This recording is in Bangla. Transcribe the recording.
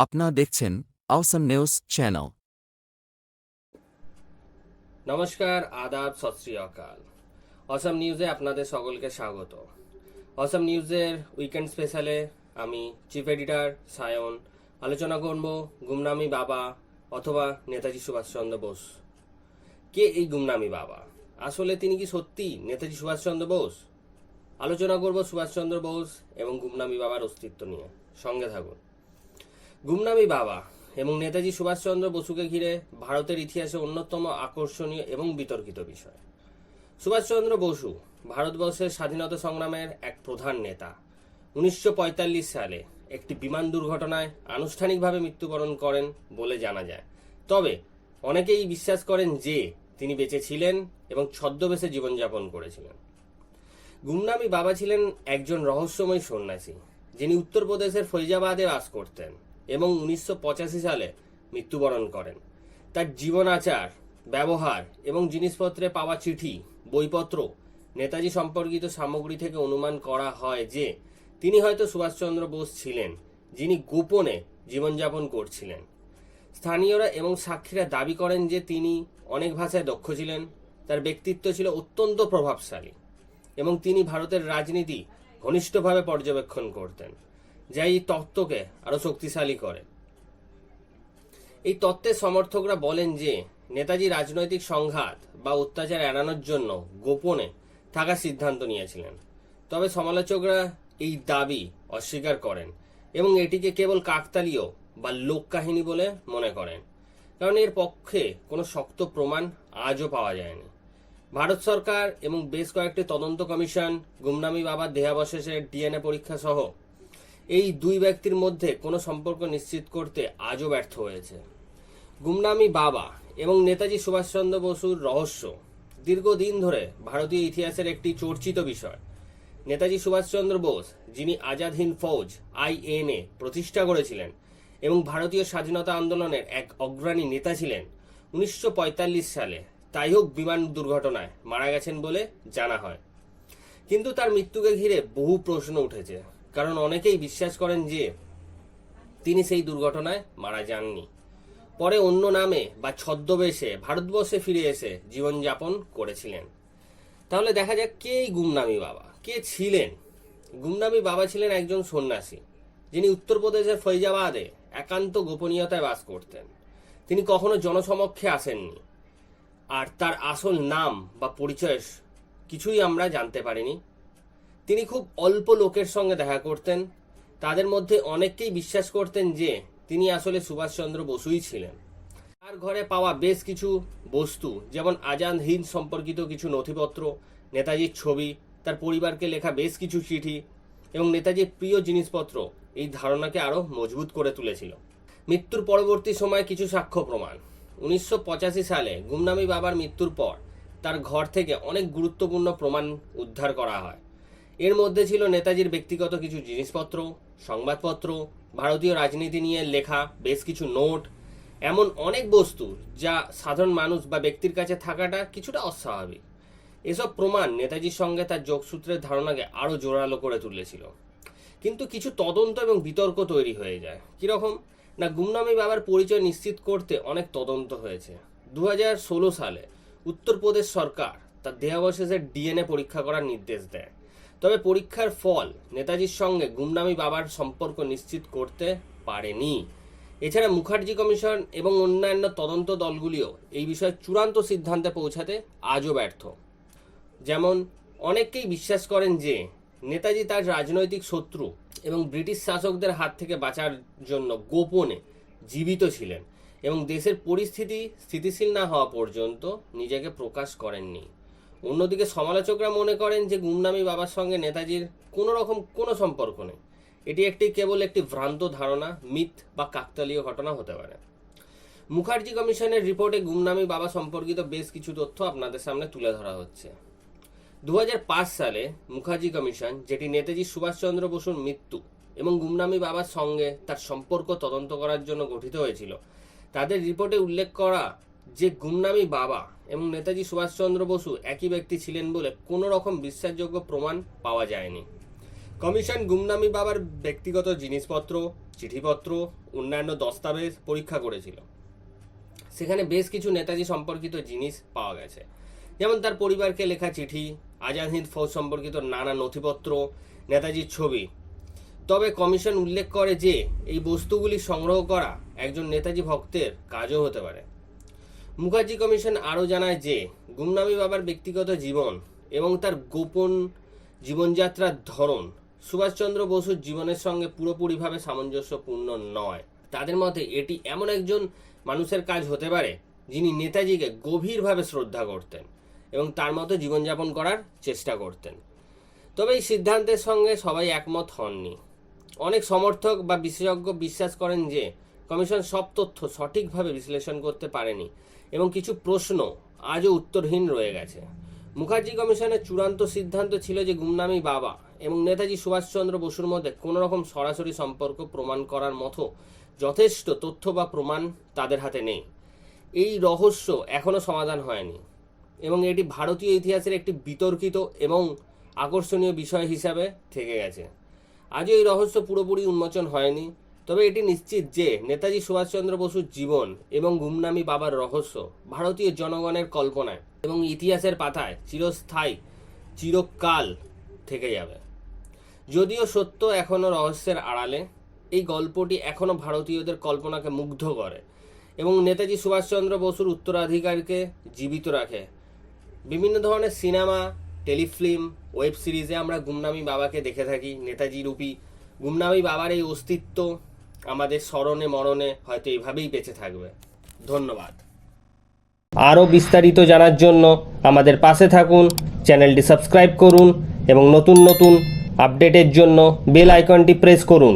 আপনারা দেখছেন অসম নিউজ চ্যানেল। নমস্কার, আদাব, সত শ্রী অকাল। অসম নিউজে আপনাদের সকলকে স্বাগত। অসম নিউজের উইকেন্ড স্পেশালে আমি চিফ এডিটর সায়ন আলোচনা করব গুমনামি বাবা অথবা নেতাজি সুভাষচন্দ্র বোস। কে এই গুমনামি বাবা? আসলে তিনি কি সত্যি নেতাজি সুভাষচন্দ্র বোস? আলোচনা করব সুভাষচন্দ্র বোস এবং গুমনামি বাবার অস্তিত্ব নিয়ে। সঙ্গে থাকুন। গুমনামি বাবা এবং নেতাজি সুভাষচন্দ্র বসুকে ঘিরে ভারতের ইতিহাসে অন্যতম আকর্ষণীয় এবং বিতর্কিত বিষয়। সুভাষচন্দ্র বসু ভারতবর্ষের স্বাধীনতা সংগ্রামের এক প্রধান নেতা। 1945 সালে একটি বিমান দুর্ঘটনায় আনুষ্ঠানিকভাবে মৃত্যুবরণ করেন বলে জানা যায়। তবে অনেকেই বিশ্বাস করেন যে তিনি বেঁচে ছিলেন এবং ছদ্মবেশে জীবনযাপন করেছিলেন। গুমনামি বাবা ছিলেন একজন রহস্যময় সন্ন্যাসী, যিনি উত্তরপ্রদেশের ফৈজাবাদে বাস করতেন এবং 1985 সালে মৃত্যুবরণ করেন। তার জীবন আচার, ব্যবহার এবং জিনিসপত্রে পাওয়া চিঠি, বইপত্র, নেতাজি সম্পর্কিত সামগ্রী থেকে অনুমান করা হয় যে তিনি হয়তো সুভাষচন্দ্র বোস ছিলেন, যিনি গোপনে জীবনযাপন করছিলেন। স্থানীয়রা এবং সাক্ষীরা দাবি করেন যে তিনি অনেক ভাষায় দক্ষ ছিলেন, তার ব্যক্তিত্ব ছিল অত্যন্ত প্রভাবশালী এবং তিনি ভারতের রাজনীতি ঘনিষ্ঠভাবে পর্যবেক্ষণ করতেন, যা এই তত্ত্বকে আরো শক্তিশালী করে। এই তত্ত্বের সমর্থকরা বলেন যে নেতাজি রাজনৈতিক সংঘাত বা অত্যাচার এড়ানোর জন্য গোপনে থাকার সিদ্ধান্ত নিয়েছিলেন। তবে সমালোচকরা এই দাবি অস্বীকার করেন এবং এটিকে কেবল কাকতালীয় বা লোককাহিনী বলে মনে করেন, কারণ এর পক্ষে কোনো শক্ত প্রমাণ আজও পাওয়া যায়নি। ভারত সরকার এবং বেশ কয়েকটি তদন্ত কমিশন গুমনামি বাবার দেহাবশেষের ডিএনএ পরীক্ষা সহ এই দুই ব্যক্তির মধ্যে কোনো সম্পর্ক নিশ্চিত করতে আজও ব্যর্থ হয়েছে। গুমনামি বাবা এবং নেতাজি সুভাষচন্দ্র বসুর রহস্য দীর্ঘদিন ধরে ভারতীয় ইতিহাসের একটি চর্চিত বিষয়। নেতাজি সুভাষচন্দ্র বোস, যিনি আজাদ হিন্দ ফৌজ আইএনএ প্রতিষ্ঠা করেছিলেন এবং ভারতীয় স্বাধীনতা আন্দোলনের এক অগ্রণী নেতা ছিলেন, 1945 সালে তাইহুক বিমান দুর্ঘটনায় মারা গেছেন বলে জানা হয়। কিন্তু তার মৃত্যুকে ঘিরে বহু প্রশ্ন উঠেছে, কারণ অনেকেই বিশ্বাস করেন যে তিনি সেই দুর্ঘটনায় মারা যাননি, পরে অন্য নামে বা ছদ্মবেশে ভারতবর্ষে ফিরে এসে জীবনযাপন করেছিলেন। তাহলে দেখা যাক কে এই গুমনামি বাবা, কে ছিলেন। গুমনামি বাবা ছিলেন একজন সন্ন্যাসী, যিনি উত্তরপ্রদেশের ফৈজাবাদে একান্ত গোপনীয়তায় বাস করতেন। তিনি কখনো জনসমক্ষে আসেননি, আর তার আসল নাম বা পরিচয় কিছুই আমরা জানতে পারিনি। তিনি খুব অল্প লোকের সঙ্গে দেখা করতেন। তাদের মধ্যে অনেকেই বিশ্বাস করতেন যে তিনি আসলে সুভাষচন্দ্র বসুই ছিলেন। তার ঘরে পাওয়া বেশ কিছু বস্তু, যেমন আজাদ হিন্দ সম্পর্কিত কিছু নথিপত্র, নেতাজির ছবি, তার পরিবারকে লেখা বেশ কিছু চিঠি এবং নেতাজির প্রিয় জিনিসপত্র এই ধারণাকে আরও মজবুত করে তুলেছিল। মৃত্যুর পরবর্তী সময়ে কিছু সাক্ষ্য প্রমাণ। 1985 সালে গুমনামি বাবার মৃত্যুর পর তার ঘর থেকে অনেক গুরুত্বপূর্ণ প্রমাণ উদ্ধার করা হয়। এর মধ্যে ছিল নেতাজির ব্যক্তিগত কিছু জিনিসপত্র, সংবাদপত্র, ভারতীয় রাজনীতি নিয়ে লেখা বেশ কিছু নোট, এমন অনেক বস্তু যা সাধারণ মানুষ বা ব্যক্তির কাছে থাকাটা কিছুটা অস্বাভাবিক। এসব প্রমাণ নেতাজির সঙ্গে তার যোগসূত্রের ধারণাকে আরও জোরালো করে তুলেছিল। কিন্তু কিছু তদন্ত এবং বিতর্ক তৈরি হয়ে যায়। কীরকম না, গুমনামি বাবার পরিচয় নিশ্চিত করতে অনেক তদন্ত হয়েছে। 2016 সালে উত্তরপ্রদেশ সরকার তার দেহাবশেষের ডিএনএ পরীক্ষা করার নির্দেশ দেয়। তবে পরীক্ষার ফল নেতাজির সঙ্গে গুমনামি বাবার সম্পর্ক নিশ্চিত করতে পারেনি। এছাড়া মুখার্জি কমিশন এবং অন্যান্য তদন্ত দলগুলিও এই বিষয়ে চূড়ান্ত সিদ্ধান্তে পৌঁছাতে আজও ব্যর্থ। যেমন অনেকেই বিশ্বাস করেন যে নেতাজি তার রাজনৈতিক শত্রু এবং ব্রিটিশ শাসকদের হাত থেকে বাঁচার জন্য গোপনে জীবিত ছিলেন এবং দেশের পরিস্থিতি স্থিতিশীল না হওয়া পর্যন্ত নিজেকে প্রকাশ করেননি। অন্যদিকে সমালোচকরা মনে করেন যে গুমনামি বাবার সঙ্গে নেতাজির কোনো সম্পর্ক নেই। এটি কেবল একটি ভ্রান্ত ধারণা, মিথ বা কাকতালীয় ঘটনা হতে পারে। মুখার্জি কমিশনের রিপোর্টে গুমনামি বাবা সম্পর্কিত বেশ কিছু তথ্য আপনাদের সামনে তুলে ধরা হচ্ছে। 2005 সালে মুখার্জি কমিশন, যেটি নেতাজি সুভাষচন্দ্র বসুর মৃত্যু এবং গুমনামি বাবার সঙ্গে তার সম্পর্ক তদন্ত করার জন্য গঠিত হয়েছিল, তাদের রিপোর্টে উল্লেখ করা যে গুমনামি বাবা এবং নেতাজি সুভাষচন্দ্র বসু একই ব্যক্তি ছিলেন বলে কোনো রকম বিশ্বাসযোগ্য প্রমাণ পাওয়া যায়নি। কমিশন গুমনামি বাবার ব্যক্তিগত জিনিসপত্র, চিঠিপত্র, অন্যান্য দস্তাবেজ পরীক্ষা করেছিল। সেখানে বেশ কিছু নেতাজি সম্পর্কিত জিনিস পাওয়া গেছে, যেমন তার পরিবারকে লেখা চিঠি, আজাদ হিন্দ ফৌজ সম্পর্কিত নানা নথিপত্র, নেতাজির ছবি। তবে কমিশন উল্লেখ করে যে এই বস্তুগুলি সংগ্রহ করা একজন নেতাজি ভক্তের কাজও হতে পারে। মুখার্জি কমিশন আরও জানায় যে গুমনামি বাবার ব্যক্তিগত জীবন এবং তার গোপন জীবনযাত্রার ধরন সুভাষচন্দ্র বসুর জীবনের সঙ্গে পুরোপুরিভাবে সামঞ্জস্যপূর্ণ নয়। তাদের মতে এটি এমন একজন মানুষের কাজ হতে পারে যিনি নেতাজিকে গভীরভাবে শ্রদ্ধা করতেন এবং তার মতো জীবনযাপন করার চেষ্টা করতেন। তবে এই সিদ্ধান্তের সঙ্গে সবাই একমত হননি। অনেক সমর্থক বা বিশেষজ্ঞ বিশ্বাস করেন যে কমিশন সব তথ্য সঠিকভাবে বিশ্লেষণ করতে পারেনি এবং কিছু প্রশ্ন আজও উত্তরহীন রয়ে গেছে। মুখার্জি কমিশনের চূড়ান্ত সিদ্ধান্ত ছিল যে গুমনামি বাবা এবং নেতাজি সুভাষচন্দ্র বসুর মধ্যে কোনো রকম সরাসরি সম্পর্ক প্রমাণ করার মতো যথেষ্ট তথ্য বা প্রমাণ তাদের হাতে নেই। এই রহস্য এখনও সমাধান হয়নি এবং এটি ভারতীয় ইতিহাসের একটি বিতর্কিত এবং আকর্ষণীয় বিষয় হিসাবে থেকে গেছে। আজও এই রহস্য পুরোপুরি উন্মোচন হয়নি, তবে এটি নিশ্চিত যে নেতাজি সুভাষচন্দ্র বসুর জীবন এবং গুমনামি বাবার রহস্য ভারতীয় জনগণের কল্পনায় এবং ইতিহাসের পাতায় চিরস্থায়ী, চিরকাল থেকে যাবে। যদিও সত্য এখনও রহস্যের আড়ালে, এই গল্পটি এখনও ভারতীয়দের কল্পনাকে মুগ্ধ করে এবং নেতাজি সুভাষচন্দ্র বসুর উত্তরাধিকারকে জীবিত রাখে। বিভিন্ন ধরনের সিনেমা, টেলিফিল্ম, ওয়েব সিরিজে আমরা গুমনামি বাবাকে দেখে থাকি। নেতাজি রূপী গুমনামি বাবার এই অস্তিত্ব আমাদের স্মরণে মরণে হয়তো এইভাবেই বেঁচে থাকবে। ধন্যবাদ। আরও বিস্তারিত জানার জন্য আমাদের পাশে থাকুন, চ্যানেলটি সাবস্ক্রাইব করুন এবং নতুন নতুন আপডেটের জন্য বেল আইকনটি প্রেস করুন।